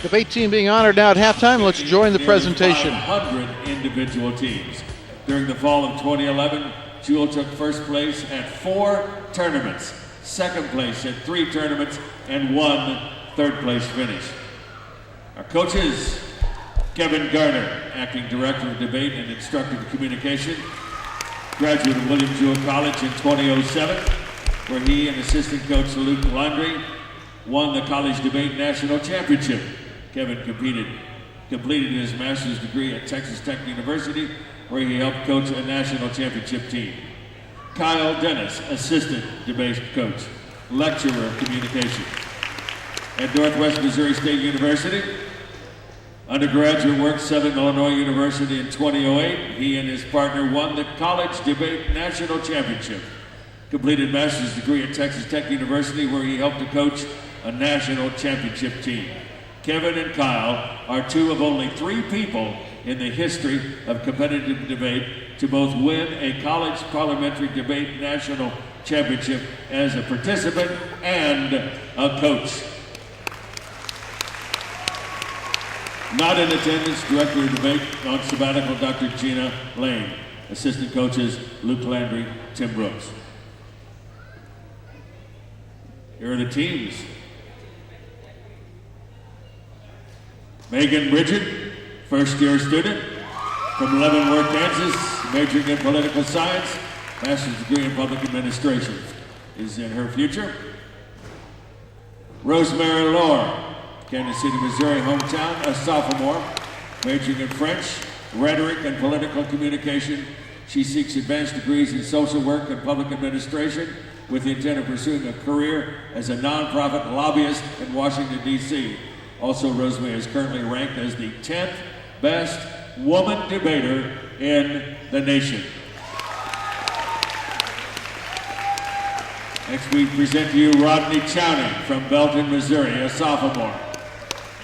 Debate team being honored now at halftime. Let's join the presentation. 500 individual teams. During the fall of 2011, Jewell took first place at 4 tournaments, second place at 3 tournaments, and 1 third place finish. Our coaches, Kevin Garner, Acting Director of Debate and Instructor of Communication, graduate of William Jewell College in 2007, where he and assistant coach Luke Landry won the College Debate National Championship. Kevin completed his master's degree at Texas Tech University, where he helped coach a national championship team. Kyle Dennis, assistant debate coach, lecturer of communication. At Northwest Missouri State University, undergraduate work, Southern Illinois University in 2008. He and his partner won the College Debate National Championship. Completed master's degree at Texas Tech University, where he helped to coach a national championship team. Kevin and Kyle are 2 of only 3 people in the history of competitive debate to both win a college parliamentary debate national championship as a participant and a coach. Not in attendance, Director of Debate on sabbatical, Dr. Gina Lane. Assistant coaches, Luke Landry, Tim Brooks. Here are the teams. Megan Bridget, first-year student from Leavenworth, Kansas, majoring in political science, master's degree in public administration is in her future. Rosemary Lohr, Kansas City, Missouri, hometown, a sophomore, majoring in French, rhetoric, and political communication. She seeks advanced degrees in social work and public administration with the intent of pursuing a career as a nonprofit lobbyist in Washington, D.C. Also, Rosemary is currently ranked as the 10th best woman debater in the nation. Next, we present to you Rodney Chowning from Belton, Missouri, a sophomore.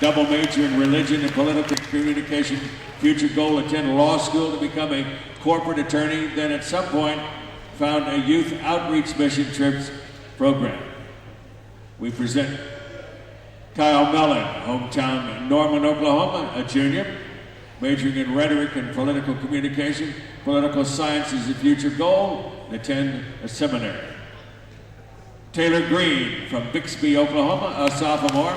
Double major in religion and political communication. Future goal, attend law school to become a corporate attorney, then at some point found a youth outreach mission trips program. We present Kyle Mellon, hometown Norman, Oklahoma, a junior, majoring in rhetoric and political communication. Political science is a future goal, and attend a seminary. Taylor Green from Bixby, Oklahoma, a sophomore,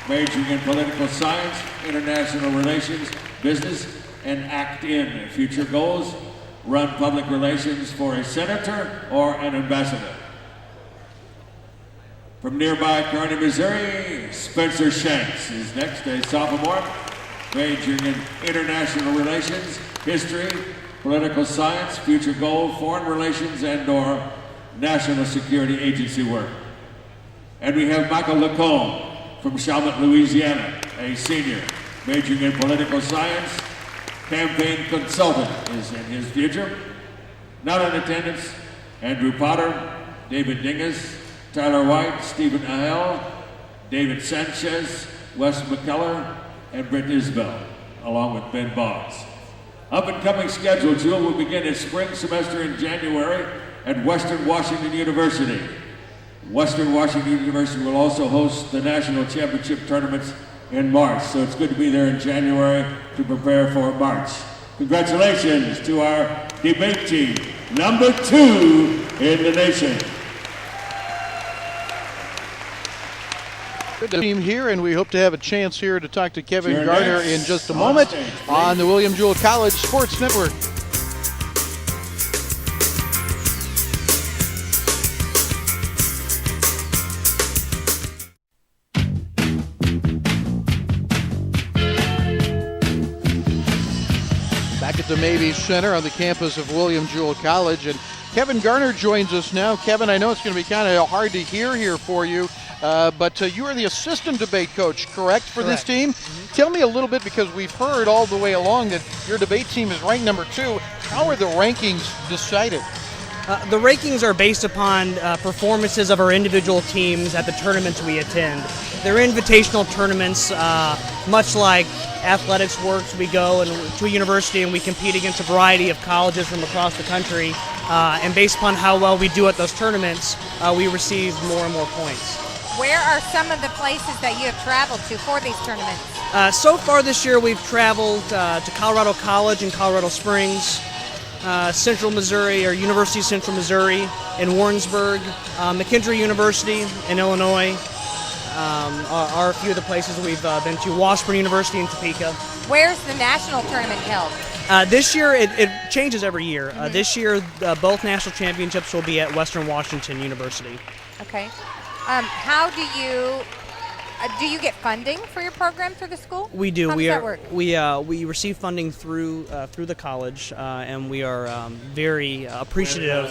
majoring in political science, international relations, business, and act in. Future goals, run public relations for a senator or an ambassador. From nearby Garner, Missouri, Spencer Shanks is next, a sophomore, majoring in international relations, history, political science, future goal, foreign relations, and/or national security agency work. And we have Michael Lacombe from Chalmette, Louisiana, a senior, majoring in political science, campaign consultant is in his future. Not in attendance, Andrew Potter, David Dingus, Tyler White, Stephen Ahel, David Sanchez, Wes McKellar, and Britt Isbell, along with Ben Boggs. Up and coming schedule, Jewell will begin its spring semester in January at Western Washington University. Western Washington University will also host the national championship tournaments in March, so it's good to be there in January to prepare for March. Congratulations to our debate team, number 2 in the nation. Good team here, and we hope to have a chance here to talk to Kevin Garner in just a moment on the William Jewell College Sports Network. Back at the Mabee Center on the campus of William Jewell College, and Kevin Garner joins us now. Kevin, I know it's going to be kind of hard to hear here for you, but you are the assistant debate coach, correct, for this team? Mm-hmm. Tell me a little bit, because we've heard all the way along that your debate team is ranked number 2. How are the rankings decided? The rankings are based upon performances of our individual teams at the tournaments we attend. They're invitational tournaments, much like athletics works. We go to a university and we compete against a variety of colleges from across the country, and based upon how well we do at those tournaments, we receive more and more points. Where are some of the places that you have traveled to for these tournaments? So far this year, we've traveled to Colorado College in Colorado Springs, Central Missouri, or University of Central Missouri in Warrensburg, McKendree University in Illinois are a few of the places we've been to, Washburn University in Topeka. Where's the national tournament held? This year, it changes every year. This year, both national championships will be at Western Washington University. Okay. How do you get funding for your program through the school? We do. How does that work? We receive funding through the college, and we are very appreciative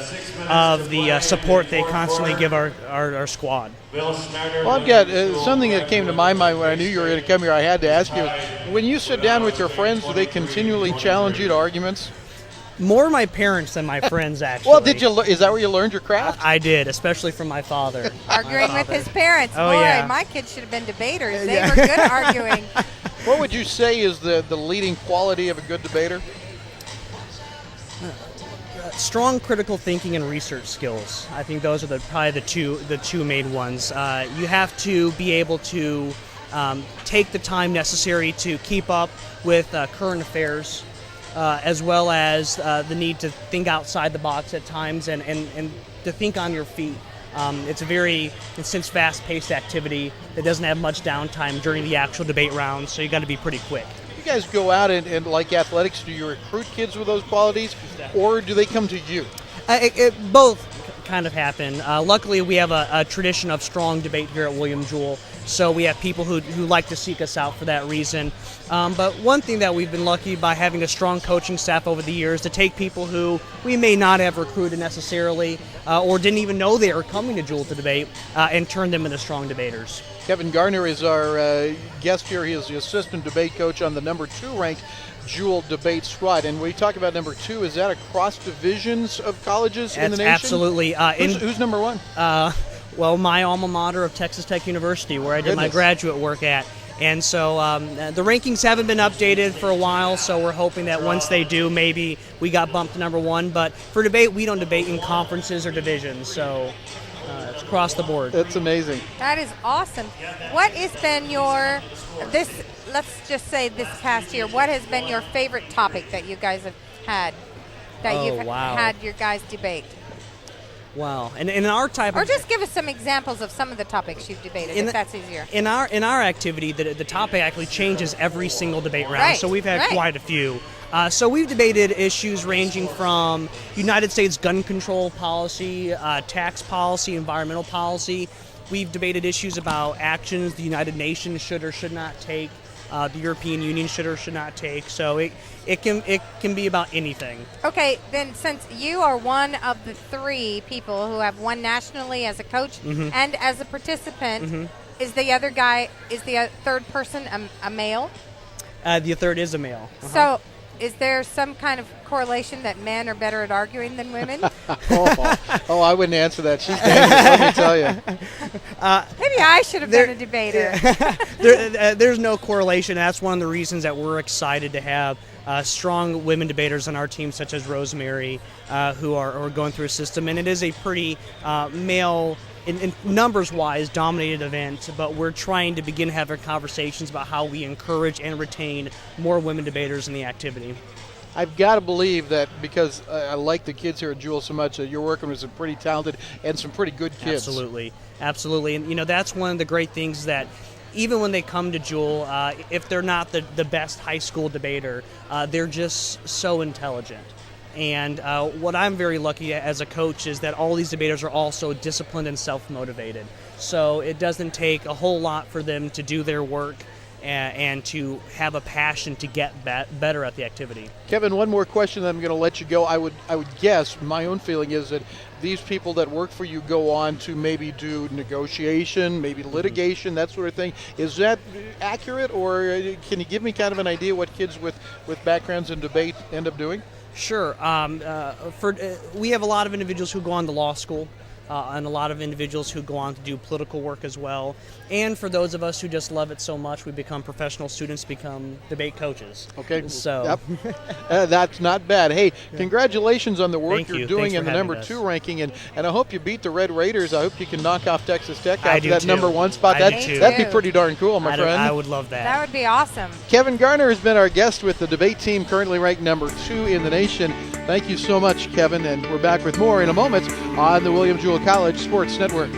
of the support they constantly give our squad. Well, I've got something that came to my mind when I knew you were going to come here. I had to ask you: when you sit down with your friends, do they continually challenge you to arguments? More my parents than my friends, actually. Well, did you? Is that where you learned your craft? I did, especially from my father. Arguing with his parents. Oh, Boy, yeah. my kids should have been debaters. They were good at arguing. What would you say is the leading quality of a good debater? Strong critical thinking and research skills. I think those are probably the two main ones. You have to be able to take the time necessary to keep up with current affairs, as well as the need to think outside the box at times and to think on your feet. It's a very intense, fast-paced activity that doesn't have much downtime during the actual debate round, so you got to be pretty quick. You guys go out and like athletics, do you recruit kids with those qualities, or do they come to you? Both kind of happen. Luckily, we have a tradition of strong debate here at William Jewell, so we have people who like to seek us out for that reason. But one thing that we've been lucky by having a strong coaching staff over the years to take people who we may not have recruited necessarily or didn't even know they were coming to Jewell to debate and turn them into strong debaters. Kevin Garner is our guest here. He is the assistant debate coach on the number 2 ranked Jewell debate squad. And when you talk about number 2, is that across divisions of colleges in the nation? Absolutely. Who's number 1? Well, my alma mater of Texas Tech University, where I did my graduate work at. And so the rankings haven't been updated for a while, so we're hoping that once they do, maybe we got bumped to number 1. But for debate, we don't debate in conferences or divisions, so it's across the board. That's amazing. That is awesome. What has been let's just say this past year, what has been your favorite topic that you guys have had, that you've had your guys debate? Wow. And in our type Or just give us some examples of some of the topics you've debated, if that's easier. In our activity, the topic actually changes every single debate round, so we've had quite a few. So we've debated issues ranging from United States gun control policy, tax policy, environmental policy. We've debated issues about actions the United Nations should or should not take, the European Union should or should not take. So it can be about anything. Okay, then since you are one of the 3 people who have won nationally as a coach and as a participant, is the third person a male? The third is a male. So is there some kind of correlation that men are better at arguing than women? I wouldn't answer that. She's dangerous, let me tell you. Maybe I should have been a debater. There's no correlation. That's one of the reasons that we're excited to have strong women debaters on our team, such as Rosemary, who are going through a system. And it is a pretty male, in numbers-wise, dominated event, but we're trying to begin having conversations about how we encourage and retain more women debaters in the activity. I've got to believe that because I like the kids here at Jewell so much that you're working with some pretty talented and some pretty good kids. Absolutely. And, that's one of the great things that even when they come to Jewell, if they're not the best high school debater, they're just so intelligent. And what I'm very lucky as a coach is that all these debaters are also disciplined and self-motivated. So it doesn't take a whole lot for them to do their work and to have a passion to get better at the activity. Kevin, one more question, then I'm going to let you go. I would guess, my own feeling is that these people that work for you go on to maybe do negotiation, maybe litigation, that sort of thing. Is that accurate, or can you give me kind of an idea what kids with backgrounds in debate end up doing? Sure. We have a lot of individuals who go on to law school. and a lot of individuals who go on to do political work as well. And for those of us who just love it so much, we become professional students, become debate coaches. Okay. So that's not bad. Hey, congratulations on the work Thank you're you. doing Thanks in for the having number us. 2 ranking, and I hope you beat the Red Raiders. I hope you can knock off Texas Tech I after do that too. number 1 spot. I do too. That'd be pretty darn cool, my friend. I would love that. That would be awesome. Kevin Garner has been our guest with the debate team, currently ranked number 2 in the nation. Thank you so much, Kevin, and we're back with more in a moment on the William Jewell College Sports Network.